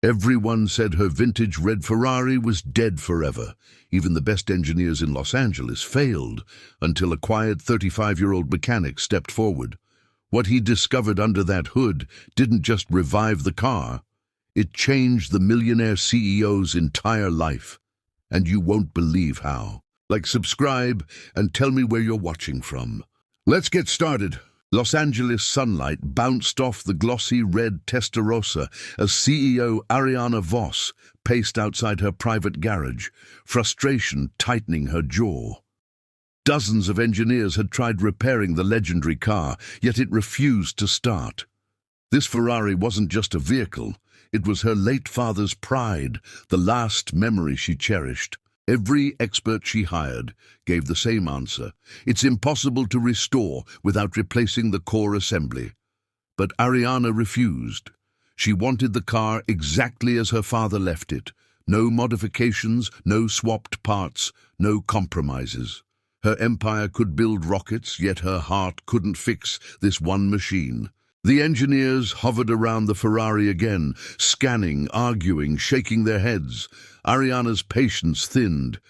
Everyone said her vintage red Ferrari was dead forever. Even the best engineers in Los Angeles failed until a quiet 35-year-old mechanic stepped forward. What he discovered under that hood didn't just revive the car. It changed the Millionaire CEO's entire life. And you won't believe how. Like, subscribe, and tell me where you're watching from. Let's get started. Los Angeles sunlight bounced off the glossy red Testarossa as CEO Ariana Voss paced outside her private garage, frustration tightening her jaw. Dozens of engineers had tried repairing the legendary car, yet it refused to start. This Ferrari wasn't just a vehicle. It was her late father's pride, the last memory she cherished. Every expert she hired gave the same answer. It's impossible to restore without replacing the core assembly. But Ariana refused. She wanted the car exactly as her father left it. No modifications, no swapped parts, no compromises. Her empire could build rockets, yet her heart couldn't fix this one machine. The engineers hovered around the Ferrari again, scanning, arguing, shaking their heads. Ariana's patience thinned.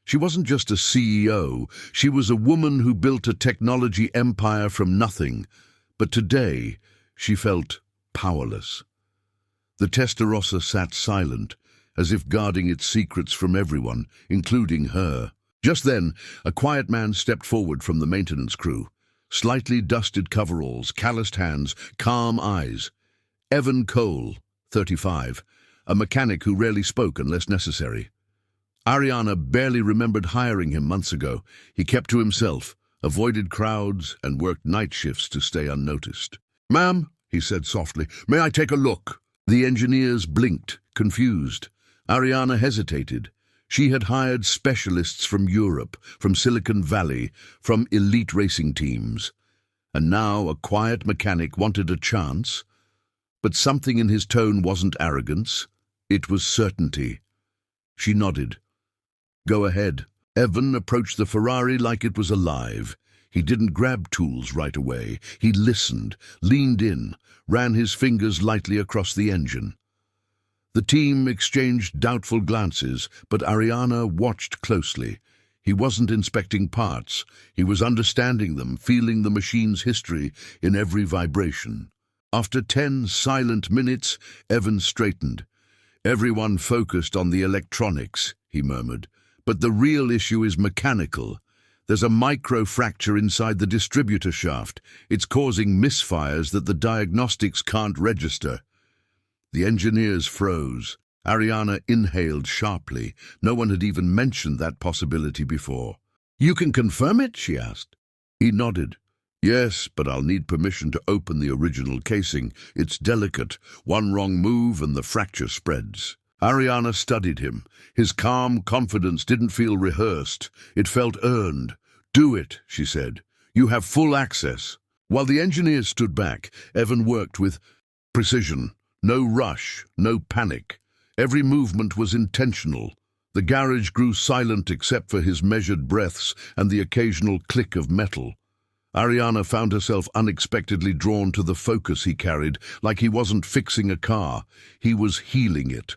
She wasn't just a CEO, she was a woman who built a technology empire from nothing. But today, she felt powerless. The Testarossa sat silent, as if guarding its secrets from everyone, including her. Just then, a quiet man stepped forward from the maintenance crew. Slightly dusted coveralls, calloused hands, calm eyes. Evan Cole, 35, a mechanic who rarely spoke unless necessary. Ariana barely remembered hiring him months ago. He kept to himself, avoided crowds, and worked night shifts to stay unnoticed. "Ma'am," he said softly, "may I take a look?" The engineers blinked, confused. Ariana hesitated. She had hired specialists from Europe, from Silicon Valley, from elite racing teams. And now a quiet mechanic wanted a chance. But something in his tone wasn't arrogance. It was certainty. She nodded. "Go ahead." Evan approached the Ferrari like it was alive. He didn't grab tools right away. He listened, leaned in, ran his fingers lightly across the engine. The team exchanged doubtful glances, but Ariana watched closely. He wasn't inspecting parts. He was understanding them, feeling the machine's history in every vibration. After 10 silent minutes, Evan straightened. "Everyone focused on the electronics," he murmured. "But the real issue is mechanical. There's a micro-fracture inside the distributor shaft. It's causing misfires that the diagnostics can't register." The engineers froze. Ariana inhaled sharply. No one had even mentioned that possibility before. "You can confirm it?" she asked. He nodded. "Yes, but I'll need permission to open the original casing. It's delicate. One wrong move and the fracture spreads." Ariana studied him. His calm confidence didn't feel rehearsed. It felt earned. "Do it," she said. "You have full access." While the engineers stood back, Evan worked with precision. No rush, no panic. Every movement was intentional. The garage grew silent except for his measured breaths and the occasional click of metal. Ariana found herself unexpectedly drawn to the focus he carried, like he wasn't fixing a car, he was healing it.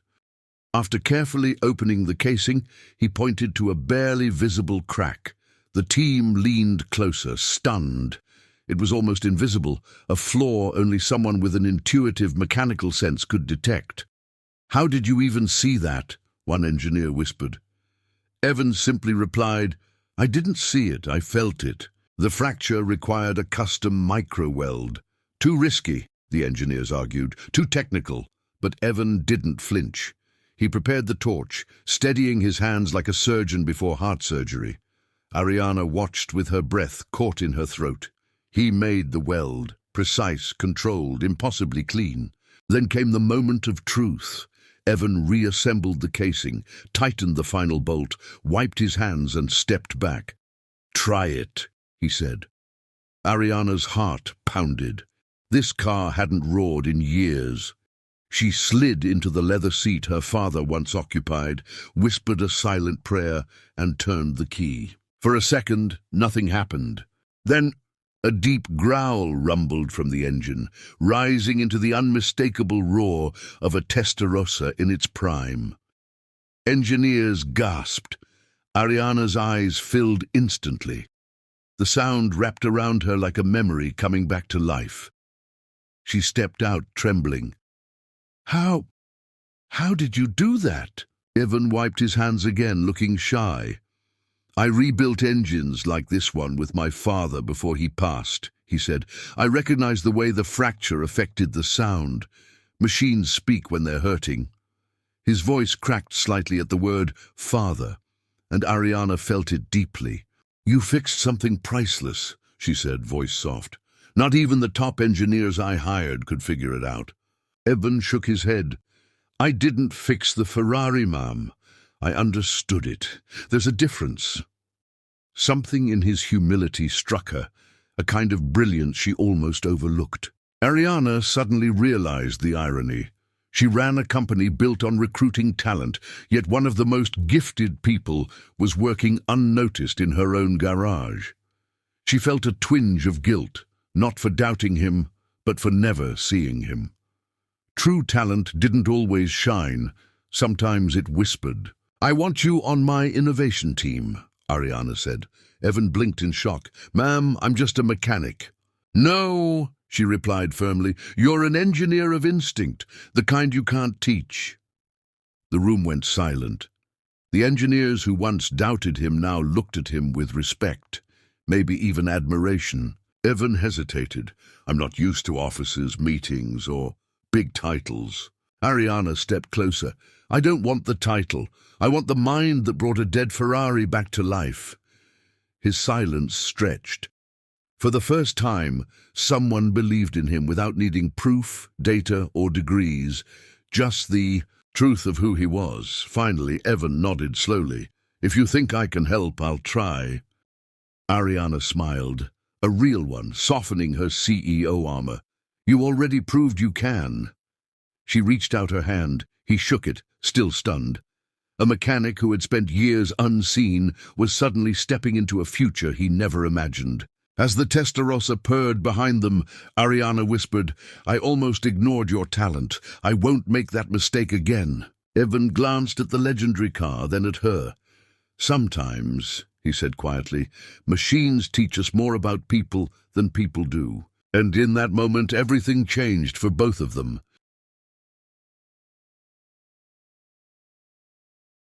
After carefully opening the casing, he pointed to a barely visible crack. The team leaned closer, stunned. It was almost invisible, a flaw only someone with an intuitive mechanical sense could detect. "How did you even see that?" one engineer whispered. Evans simply replied, "I didn't see it, I felt it." The fracture required a custom micro-weld. Too risky, the engineers argued, too technical, but Evan didn't flinch. He prepared the torch, steadying his hands like a surgeon before heart surgery. Ariana watched with her breath caught in her throat. He made the weld, precise, controlled, impossibly clean. Then came the moment of truth. Evan reassembled the casing, tightened the final bolt, wiped his hands and stepped back. "Try it," he said. Ariana's heart pounded. This car hadn't roared in years. She slid into the leather seat her father once occupied, whispered a silent prayer, and turned the key. For a second, nothing happened. Then, A deep growl rumbled from the engine, rising into the unmistakable roar of a Testarossa in its prime. Engineers gasped. Ariana's eyes filled instantly. The sound wrapped around her like a memory coming back to life. She stepped out, trembling. How did you do that?" Evan wiped his hands again, looking shy. "I rebuilt engines like this one with my father before he passed," he said. "I recognized the way the fracture affected the sound. Machines speak when they're hurting." His voice cracked slightly at the word father, and Ariana felt it deeply. "You fixed something priceless," she said, voice soft. "Not even the top engineers I hired could figure it out." Evan shook his head. "I didn't fix the Ferrari, Ma'am. I understood it. There's a difference." Something in his humility struck her, a kind of brilliance she almost overlooked. Ariana suddenly realized the irony. She ran a company built on recruiting talent, yet one of the most gifted people was working unnoticed in her own garage. She felt a twinge of guilt, not for doubting him, but for never seeing him. True talent didn't always shine. Sometimes it whispered. "I want you on my innovation team," Ariana said. Evan blinked in shock. "Ma'am, I'm just a mechanic." "No," she replied firmly. "You're an engineer of instinct, the kind you can't teach." The room went silent. The engineers who once doubted him now looked at him with respect, maybe even admiration. Evan hesitated. "I'm not used to offices, meetings, or big titles." Ariana stepped closer. "I don't want the title. I want the mind that brought a dead Ferrari back to life." His silence stretched. For the first time, someone believed in him without needing proof, data, or degrees, just the truth of who he was. Finally, Evan nodded slowly. "If you think I can help, I'll try." Ariana smiled, a real one, softening her CEO armor. "You already proved you can." She reached out her hand. He shook it, still stunned. A mechanic who had spent years unseen was suddenly stepping into a future he never imagined. As the Testarossa purred behind them, Ariana whispered, "I almost ignored your talent. I won't make that mistake again." Evan glanced at the legendary car, then at her. "Sometimes," he said quietly, "machines teach us more about people than people do." And in that moment, everything changed for both of them.